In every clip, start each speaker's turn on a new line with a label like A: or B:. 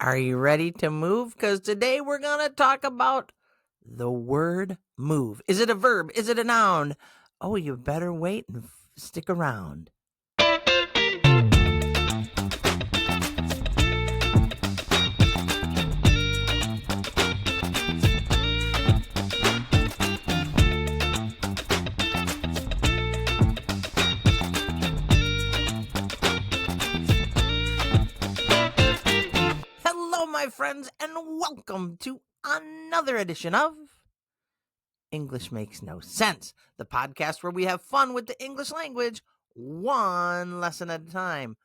A: Are you ready to move? Because today we're going to talk about the word move. Is it a verb? Is it a noun? Oh, you better wait and stick around. Hello, my friends, and welcome to another edition of English Makes No Sense, the podcast where we have fun with the English language, one lesson at a time.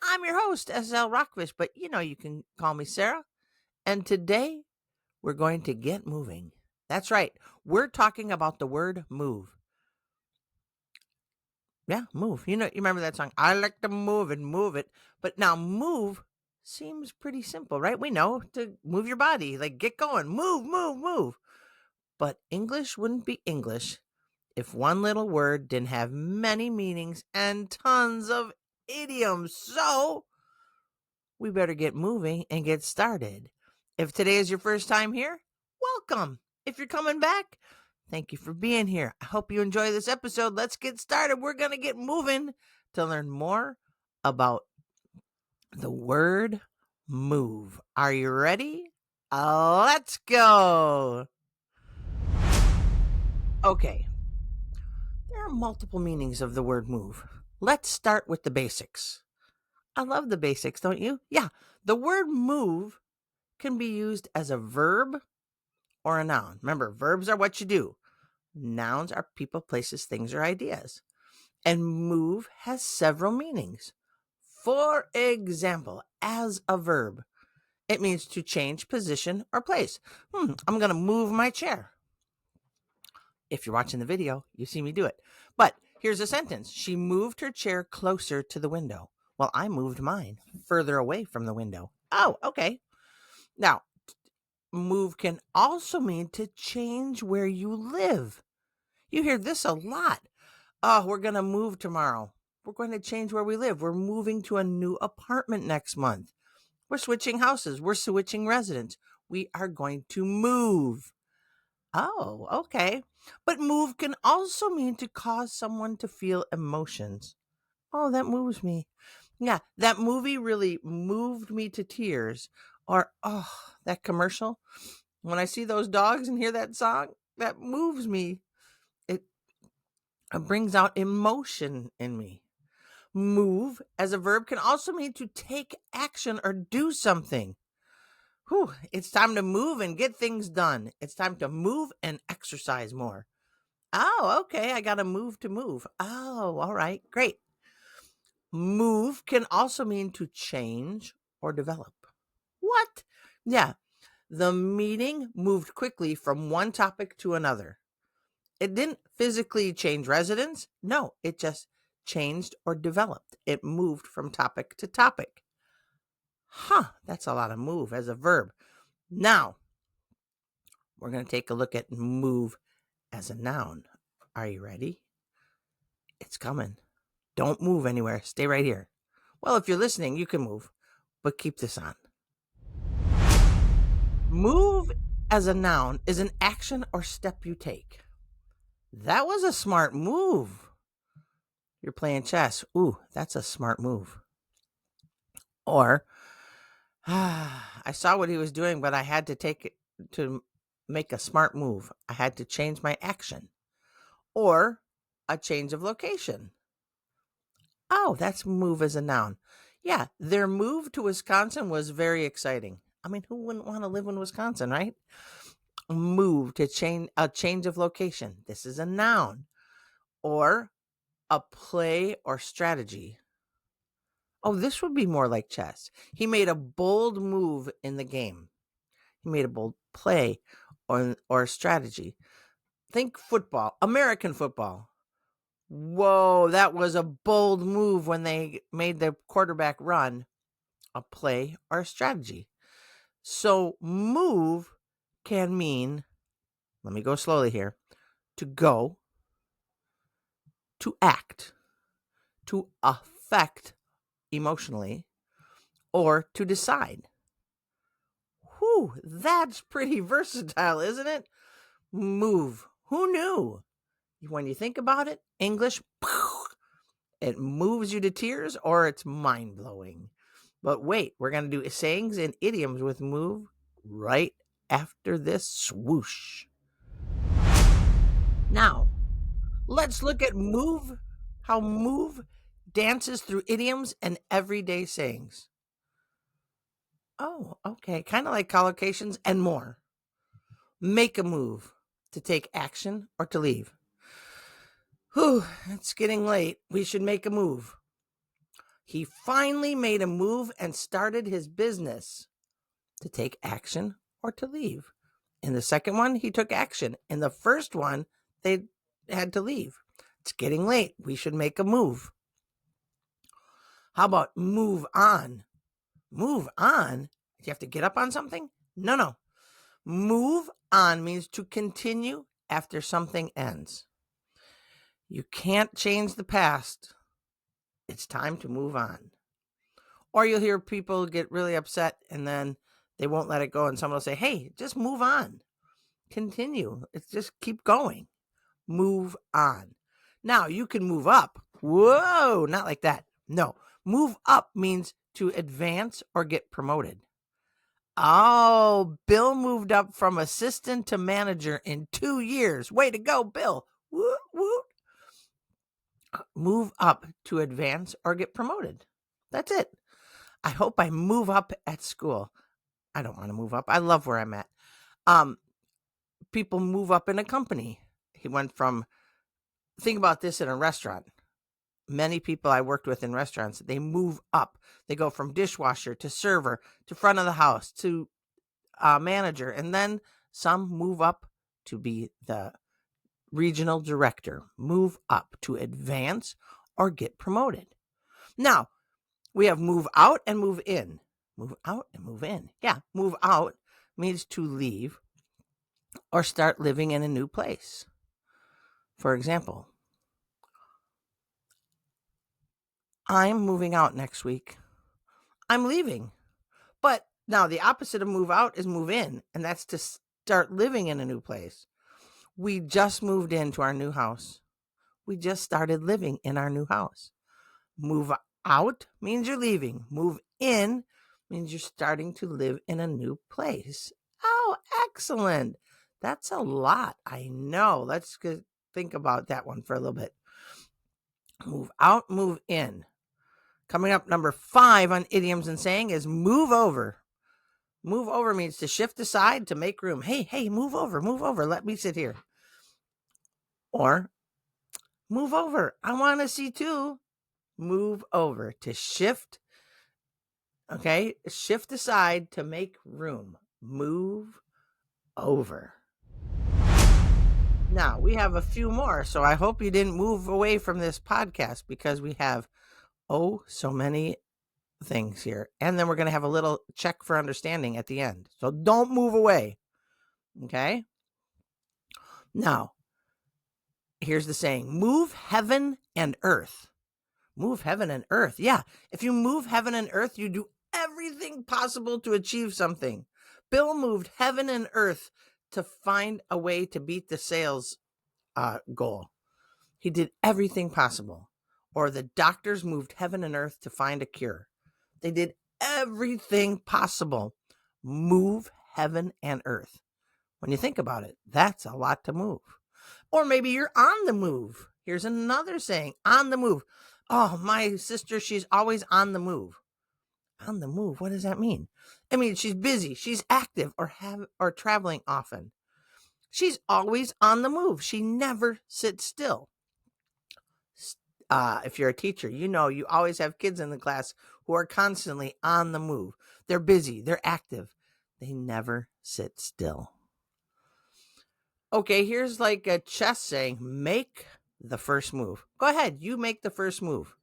A: I'm your host, SL Rockfish, but you can call me Sarah. And today we're going to get moving. That's right. We're talking about the word move. Yeah, move. You remember that song? I like to move and move it. But now move seems pretty simple, right? We know to move your body, like get going, move, move, move. But English wouldn't be English if one little word didn't have many meanings and tons of idioms. So we better get moving and get started. If today is your first time here, welcome. If you're coming back, thank you for being here. I hope you enjoy this episode. Let's get started. We're going to get moving to learn more about the word move. Are you ready? Let's go. Okay, there are multiple meanings of the word move. Let's start with the basics. I love the basics, don't you? Yeah, the word move can be used as a verb or a noun. Remember, verbs are what you do. Nouns are people, places, things, or ideas. And move has several meanings. For example, as a verb, it means to change position or place. I'm going to move my chair. If you're watching the video, you see me do it. But here's a sentence. She moved her chair closer to the window. Well, I moved mine further away from the window. Oh, okay. Now, move can also mean to change where you live. You hear this a lot. Oh, we're going to move tomorrow. We're going to change where we live. We're moving to a new apartment next month. We're switching houses. We're switching residents. We are going to move. Oh, okay. But move can also mean to cause someone to feel emotions. Oh, that moves me. Yeah, that movie really moved me to tears. Or, oh, that commercial. When I see those dogs and hear that song, that moves me. It brings out emotion in me. Move as a verb can also mean to take action or do something. Whew, it's time to move and get things done. It's time to move and exercise more. Oh, okay. I got to move to move. Oh, all right. Great. Move can also mean to change or develop. What? Yeah. The meeting moved quickly from one topic to another. It didn't physically change residents. No, it just changed or developed. It moved from topic to topic. That's a lot of move as a verb. Now, we're going to take a look at move as a noun. Are you ready? It's coming. Don't move anywhere. Stay right here. Well, if you're listening, you can move, but keep this on. Move as a noun is an action or step you take. That was a smart move. You're playing chess. Ooh, that's a smart move. Or, I saw what he was doing, but I had to take it to make a smart move. I had to change my action. Or a change of location. Oh, that's move as a noun. Yeah, their move to Wisconsin was very exciting. I mean, who wouldn't want to live in Wisconsin, right? Move to change a change of location. This is a noun. Or a play or strategy. Oh, this would be more like chess. He made a bold move in the game. He made a bold play or strategy. Think football, American football. Whoa, that was a bold move when they made the quarterback run. A play or a strategy. So move can mean, let me go slowly here, to go, to act, to affect emotionally, or to decide. Whew, that's pretty versatile, isn't it? Move. Who knew? When you think about it, English, it moves you to tears or it's mind blowing. But wait, we're going to do sayings and idioms with move right after this swoosh. Now, let's look at how move dances through idioms and everyday sayings. Oh, okay. Kind of like collocations and more. Make a move, to take action or to leave. Whew, it's getting late. We should make a move. He finally made a move and started his business, to take action or to leave. In the second one, he took action. In the first one, they had to leave. It's getting late. We should make a move. How about move on? Move on? Do you have to get up on something? No. Move on means to continue after something ends. You can't change the past. It's time to move on. Or you'll hear people get really upset and then they won't let it go. And someone will say, hey, just move on. Continue. It's just keep going. Move on. Now you can move up. Whoa, not like that. No, move up means to advance or get promoted. Oh, Bill moved up from assistant to manager in 2 years. Way to go, Bill. Woot, woot. Move up to advance or get promoted. That's it. I hope I move up at school. I don't want to move up. I love where I'm at. People move up in a company. He went from, think about this in a restaurant. Many people I worked with in restaurants, they move up. They go from dishwasher to server to front of the house to manager. And then some move up to be the regional director, move up to advance or get promoted. Now, we have move out and move in. Move out and move in. Yeah, move out means to leave or start living in a new place. For example, I'm moving out next week. I'm leaving. But now the opposite of move out is move in, and that's to start living in a new place. We just moved into our new house. We just started living in our new house. Move out means you're leaving. Move in means you're starting to live in a new place. Oh, excellent. That's a lot. I know. Let's think about that one for a little bit. Move out, move in. Coming up, number 5 on idioms and saying is move over. Move over means to shift aside, to make room. Hey, move over. Let me sit here. Or move over. I want to see too. Move over, to shift. Okay, shift aside to make room. Move over. Now, we have a few more, so I hope you didn't move away from this podcast because we have, so many things here. And then we're going to have a little check for understanding at the end. So don't move away. Okay? Now, here's the saying, move heaven and earth. Move heaven and earth. Yeah, if you move heaven and earth, you do everything possible to achieve something. Bill moved heaven and earth to find a way to beat the sales goal. He did everything possible. Or the doctors moved heaven and earth to find a cure. They did everything possible. Move heaven and earth. When you think about it, that's a lot to move. Or maybe you're on the move. Here's another saying, on the move. Oh, my sister, she's always on the move. On the move, what does that mean? I mean, she's busy, she's active, or traveling often. She's always on the move. She never sits still. If you're a teacher, you know you always have kids in the class who are constantly on the move. They're busy, they're active. They never sit still. Okay, here's like a chess saying, make the first move. Go ahead, you make the first move.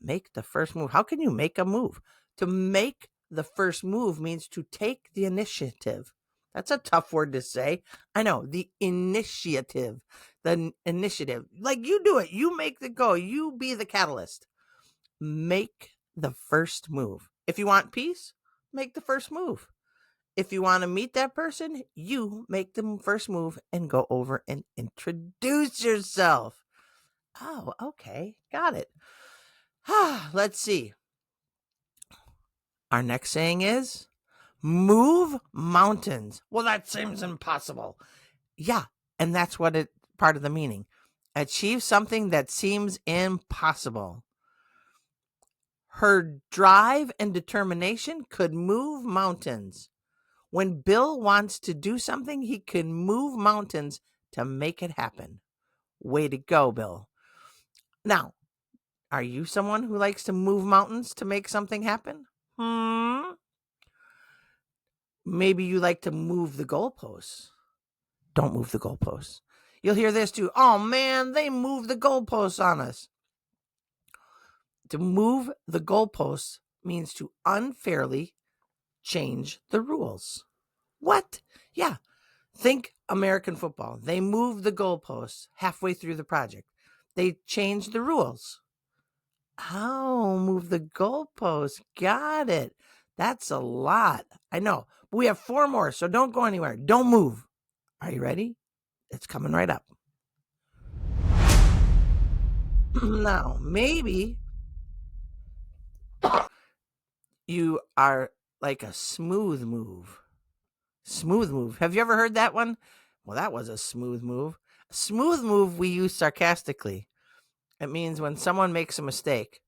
A: Make the first move. How can you make a move? To make the first move means to take the initiative. That's a tough word to say. I know, the initiative. The initiative. Like you do it. You make the go. You be the catalyst. Make the first move. If you want peace, make the first move. If you want to meet that person, you make the first move and go over and introduce yourself. Oh, okay. Got it. Let's see. Our next saying is move mountains. Well, that seems impossible. Yeah, and that's what it part of the meaning. Achieve something that seems impossible. Her drive and determination could move mountains. When Bill wants to do something, he can move mountains to make it happen. Way to go, Bill. Now, are you someone who likes to move mountains to make something happen? Maybe you like to move the goalposts. Don't move the goalposts. You'll hear this too. Oh man, they moved the goalposts on us. To move the goalposts means to unfairly change the rules. What? Yeah. Think American football. They moved the goalposts halfway through the project. They changed the rules. Oh, move the goalposts. Got it. That's a lot. I know. But we have 4 more, so don't go anywhere. Don't move. Are you ready? It's coming right up. Now, maybe you are like a smooth move. Smooth move. Have you ever heard that one? Well, that was a smooth move. A smooth move we use sarcastically. It means when someone makes a mistake.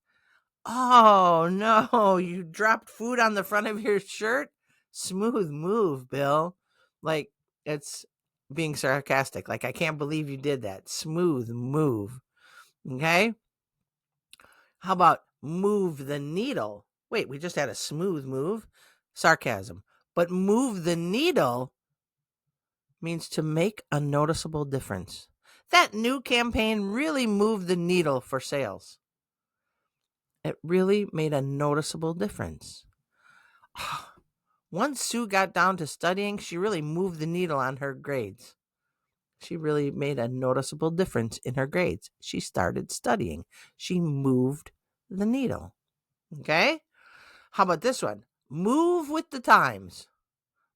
A: Oh, no, you dropped food on the front of your shirt? Smooth move, Bill. Like, it's being sarcastic. Like, I can't believe you did that. Smooth move. Okay? How about move the needle? Wait, we just had a smooth move. Sarcasm. But move the needle means to make a noticeable difference. That new campaign really moved the needle for sales. It really made a noticeable difference. Once Sue got down to studying, she really moved the needle on her grades. She really made a noticeable difference in her grades. She started studying. She moved the needle. Okay? How about this one? Move with the times.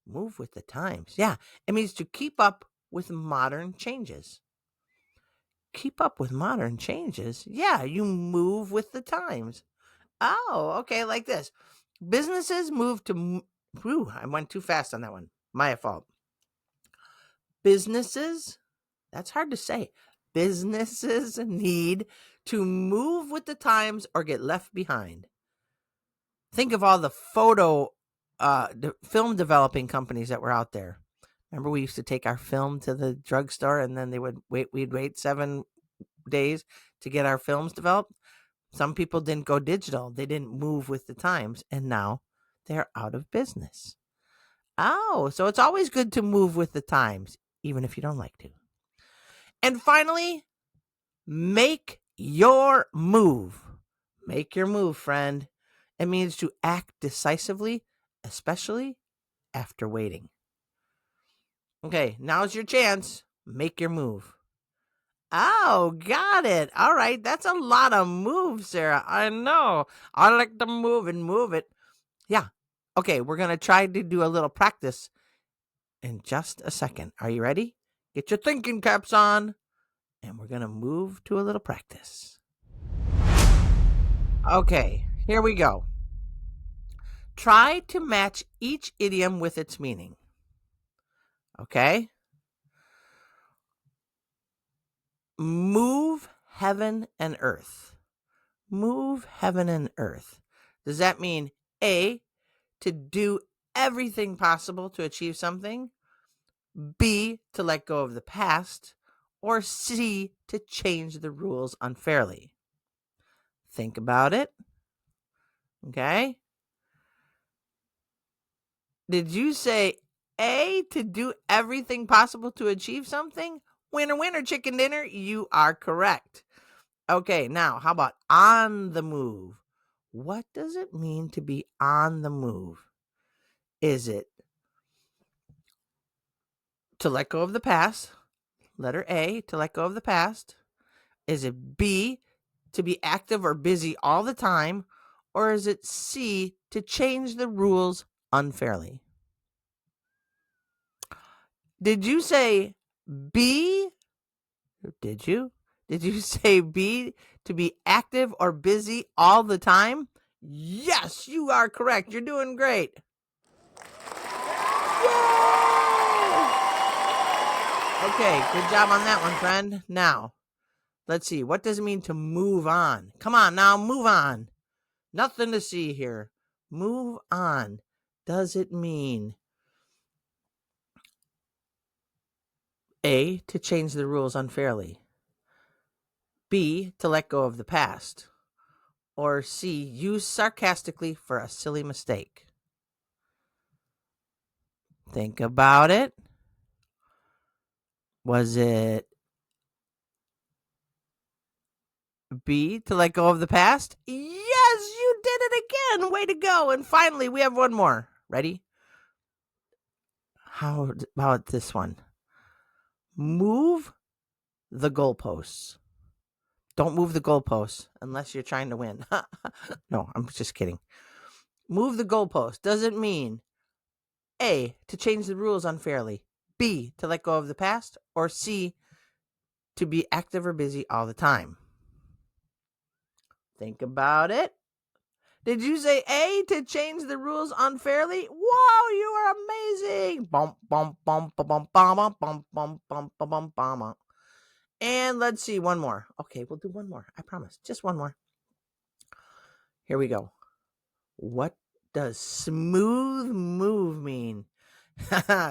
A: Move with the times. Yeah, it means to keep up with modern changes. Keep up with modern changes? Yeah, you move with the times. Oh, okay, like this. Businesses move to. Whew, I went too fast on that one. My fault. Businesses, that's hard to say. Businesses need to move with the times or get left behind. Think of all the film developing companies that were out there. Remember, we used to take our film to the drugstore, and then we'd wait 7 days to get our films developed. Some people didn't go digital. They didn't move with the times, and now they're out of business. Oh, so it's always good to move with the times, even if you don't like to. And finally, make your move. Make your move, friend. It means to act decisively, especially after waiting. Okay, now's your chance. Make your move. Oh, got it. All right, that's a lot of moves, Sarah. I know. I like to move and move it. Yeah. Okay, we're going to try to do a little practice in just a second. Are you ready? Get your thinking caps on, and we're going to move to a little practice. Okay, here we go. Try to match each idiom with its meaning. Okay? Move heaven and earth. Move heaven and earth. Does that mean A, to do everything possible to achieve something? B, to let go of the past? Or C, to change the rules unfairly? Think about it. Okay? Did you say A, to do everything possible to achieve something? Winner, winner, chicken dinner. You are correct. Okay, now how about on the move? What does it mean to be on the move? Is it to let go of the past? Letter A, to let go of the past. Is it B, to be active or busy all the time? Or is it C, to change the rules unfairly? Did you say be? Did you? Did you say be to be active or busy all the time? Yes, you are correct. You're doing great. Yay! Okay, good job on that one, friend. Now, let's see. What does it mean to move on? Come on now, move on. Nothing to see here. Move on. Does it mean A, to change the rules unfairly? B, to let go of the past? Or C, use sarcastically for a silly mistake? Think about it. Was it B, to let go of the past? Yes, you did it again. Way to go. And finally, we have one more. Ready? How about this one? Move the goalposts. Don't move the goalposts unless you're trying to win. No, I'm just kidding. Move the goalpost. Does it mean A, to change the rules unfairly? B, to let go of the past? Or C, to be active or busy all the time? Think about it. Did you say A, to change the rules unfairly? Wow, you are amazing. Bump, bump, bump, bump, bump, bump, bump, bump, bump, bump, bump. And let's see, one more. Okay, we'll do one more. I promise. Just one more. Here we go. What does smooth move mean?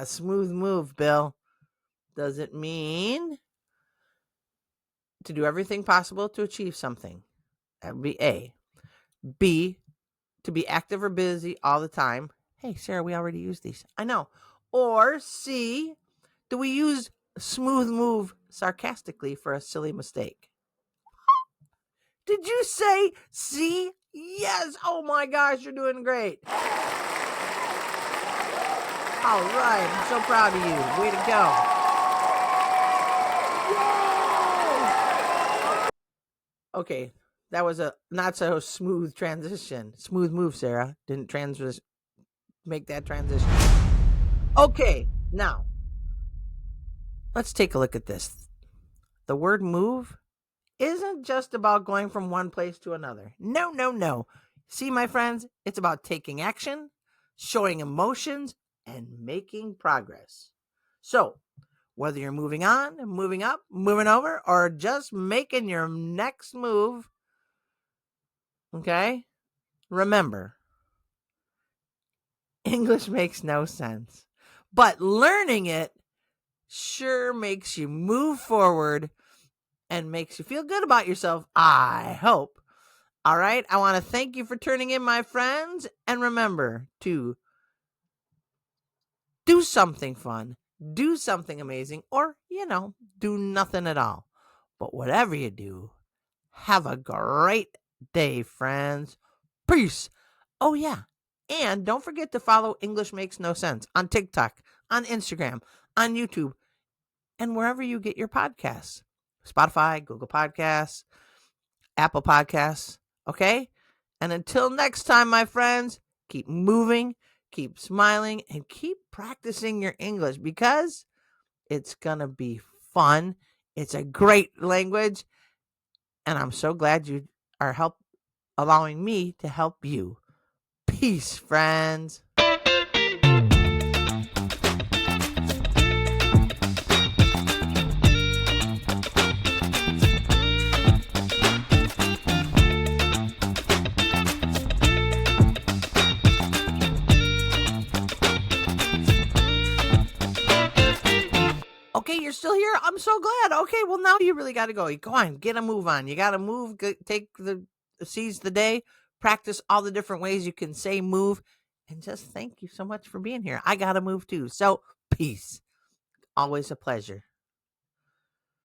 A: Smooth move, Bill. Does it mean to do everything possible to achieve something? That would be A. B, to be active or busy all the time. Hey, Sarah, we already used these. I know. Or C, do we use smooth move sarcastically for a silly mistake? Did you say C? Yes. Oh my gosh, you're doing great. All right. I'm so proud of you. Way to go. Yay! Okay. That was a not so smooth transition. Smooth move, Sarah. Didn't make that transition. Okay. Now, let's take a look at this. The word move isn't just about going from one place to another. No, no, no. See, my friends, it's about taking action, showing emotions, and making progress. So, whether you're moving on, moving up, moving over, or just making your next move, okay, remember, English makes no sense, but learning it sure makes you move forward and makes you feel good about yourself, I hope. All right. I want to thank you for tuning in, my friends. And remember to do something fun, do something amazing, or, do nothing at all. But whatever you do, have a great day, friends. Peace. Oh, yeah. And don't forget to follow English Makes No Sense on TikTok, on Instagram, on YouTube, and wherever you get your podcasts. Spotify, Google Podcasts, Apple Podcasts. Okay? And until next time, my friends, keep moving, keep smiling, and keep practicing your English because it's going to be fun. It's a great language. And I'm so glad you are allowing me to help you. Peace, friends. Okay, you're still here? I'm so glad. Okay, well, now you really got to go. Go on, get a move on. You got to move, seize the day, practice all the different ways you can say move, and just thank you so much for being here. I got to move too. So, peace. Always a pleasure.